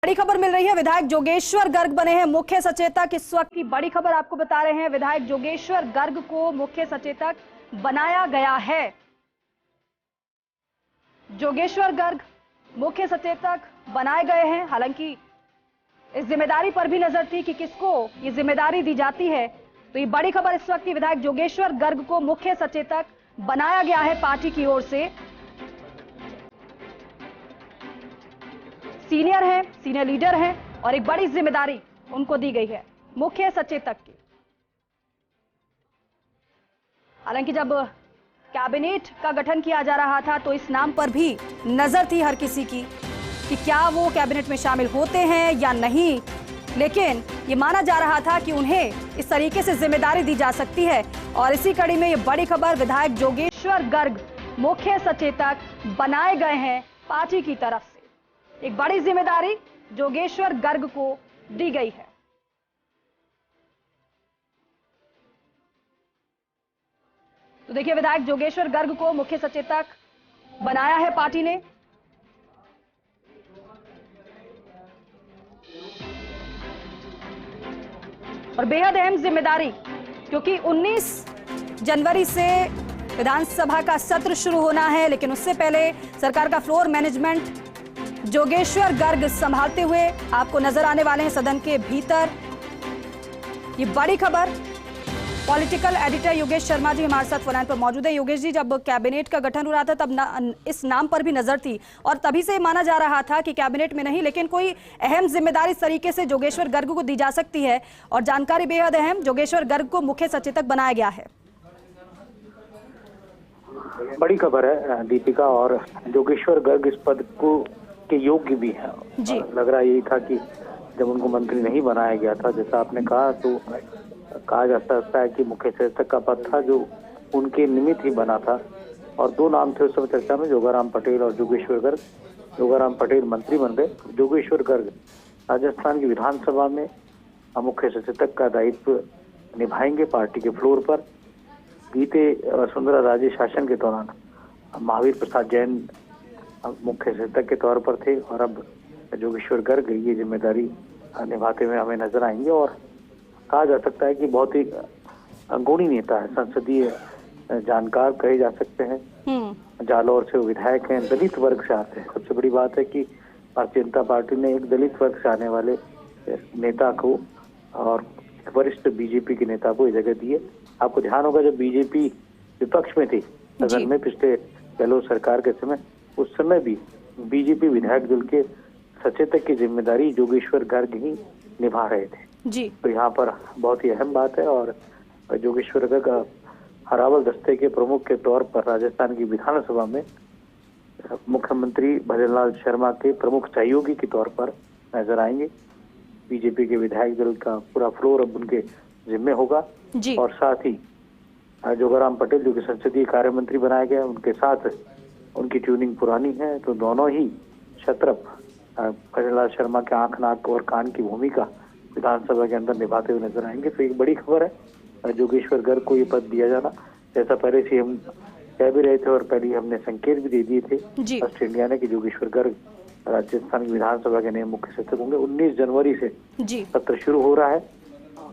बड़ी खबर मिल रही है। विधायक जोगेश्वर गर्ग बने हैं मुख्य सचेतक। इस वक्त की बड़ी खबर आपको बता रहे हैं, विधायक जोगेश्वर गर्ग को मुख्य सचेतक बनाया गया है। जोगेश्वर गर्ग मुख्य सचेतक बनाए गए हैं। हालांकि इस जिम्मेदारी पर भी नजर थी कि किसको ये जिम्मेदारी दी जाती है। तो ये बड़ी खबर इस वक्त की, विधायक जोगेश्वर गर्ग को मुख्य सचेतक बनाया गया है पार्टी की ओर से। सीनियर हैं, सीनियर लीडर हैं और एक बड़ी जिम्मेदारी उनको दी गई है मुख्य सचेतक की। हालांकि जब कैबिनेट का गठन किया जा रहा था तो इस नाम पर भी नजर थी हर किसी की कि क्या वो कैबिनेट में शामिल होते हैं या नहीं, लेकिन ये माना जा रहा था कि उन्हें इस तरीके से जिम्मेदारी दी जा सकती है। और इसी कड़ी में ये बड़ी खबर, विधायक जोगेश्वर गर्ग मुख्य सचेतक बनाए गए हैं पार्टी की तरफ से। एक बड़ी जिम्मेदारी जोगेश्वर गर्ग को दी गई है। तो देखिए, विधायक जोगेश्वर गर्ग को मुख्य सचेतक बनाया है पार्टी ने। और बेहद अहम जिम्मेदारी, क्योंकि 19 जनवरी से विधानसभा का सत्र शुरू होना है, लेकिन उससे पहले सरकार का फ्लोर मैनेजमेंट जोगेश्वर गर्ग संभालते हुए आपको नजर आने वाले हैं सदन के भीतर। ये बड़ी खबर, पॉलिटिकल एडिटर योगेश शर्मा जी हमारे साथ फोन लाइन पर मौजूद है। योगेश जी, जब कैबिनेट का गठन हो रहा था तब इस नाम पर भी नजर थी और तभी से माना जा रहा था कि कैबिनेट में नहीं, लेकिन कोई अहम जिम्मेदारी इस तरीके से जोगेश्वर गर्ग को दी जा सकती है और जानकारी बेहद अहम, जोगेश्वर गर्ग को मुख्य सचेतक बनाया गया है। बड़ी खबर है दीपिका, और जोगेश्वर गर्ग इस पद को के योग्य भी है। लग रहा यही था कि जब उनको मंत्री नहीं बनाया गया था, जैसा आपने कहा, तो कहा जा सकता है कि मुख्य सचेतक का पद था जो उनके निमित्त ही बना था। और दो नाम थे उस समय चर्चा में, जोगाराम पटेल और जोगेश्वर गर्ग। जोगाराम पटेल मंत्री बन गए, जोगेश्वर गर्ग राजस्थान की विधानसभा में मुख्य सचेतक का दायित्व निभाएंगे पार्टी के फ्लोर पर। बीते वसुंधरा राजे शासन के दौरान महावीर प्रसाद जैन मुख्य सचेतक के तौर पर थे और अब जोगेश्वर गर्ग ये जिम्मेदारी निभाते हुए हमें नजर आएंगे। और कहा जा सकता है कि बहुत ही गुणी नेता है, संसदीय जानकार कहे जा सकते हैं। जालौर से विधायक हैं, दलित वर्ग से आते हैं। सबसे बड़ी बात है कि भारतीय जनता पार्टी ने एक दलित वर्ग से आने वाले नेता को और वरिष्ठ बीजेपी के नेता को ये जगह दी है। आपको ध्यान होगा जब बीजेपी विपक्ष में थी सदन में पिछले गहलोत सरकार के समय, उस समय भी बीजेपी विधायक दल के सचेतक की जिम्मेदारी जोगेश्वर गर्ग ही निभा रहे थे जी। तो यहाँ पर बहुत ही अहम बात है। और जोगेश्वर गर्ग हरावल दस्ते के प्रमुख के तौर पर राजस्थान की विधानसभा में मुख्यमंत्री भजनलाल शर्मा के प्रमुख सहयोगी के तौर पर नजर आएंगे। बीजेपी के विधायक दल का पूरा फ्लोर अब उनके जिम्मे होगा जी। और साथ ही जोगाराम पटेल जो कि संसदीय कार्य मंत्री बनाए गए, उनके साथ उनकी ट्यूनिंग पुरानी है, तो दोनों ही क्षत्रप भजनलाल शर्मा के आंख, नाक और कान की भूमिका विधानसभा के अंदर निभाते हुए नजर आएंगे। तो एक बड़ी खबर है जोगेश्वर गर्ग को ये पद दिया जाना, जैसा पहले से हम कह भी रहे थे और पहले हमने संकेत भी दे दिए थे फर्स्ट इंडिया ने कि जोगेश्वर गर्ग राजस्थान की विधानसभा के नए मुख्य सचेतक होंगे। 19 जनवरी से सत्र शुरू हो रहा है,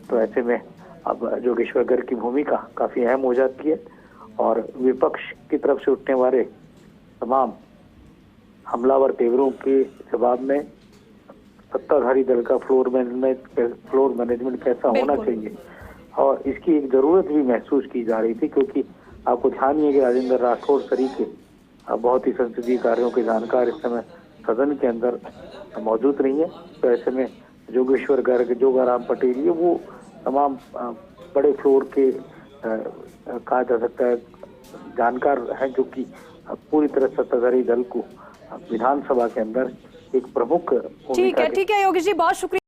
तो ऐसे में अब जोगेश्वर गर्ग की भूमिका काफी अहम हो जाती है और विपक्ष की तरफ से उठने वाले तमाम हमलावर तेवरों के जवाब में सत्ताधारी दल का फ्लोर मैनेजमेंट कैसा होना चाहिए और इसकी एक जरूरत भी महसूस की जा रही थी, क्योंकि आपको ध्यान है कि राजेंद्र राठौड़ सरीखे बहुत ही संसदीय कार्यों के जानकार इस समय सदन के अंदर मौजूद नहीं है। तो ऐसे में जोगेश्वर गर्ग, जोगाराम पटेल, ये वो तमाम बड़े फ्लोर के कहा जा सकता है जानकार हैं जो कि पूरी तरह सत्ताधारी दल को विधानसभा के अंदर एक प्रमुख। ठीक है योगेश जी, बहुत शुक्रिया।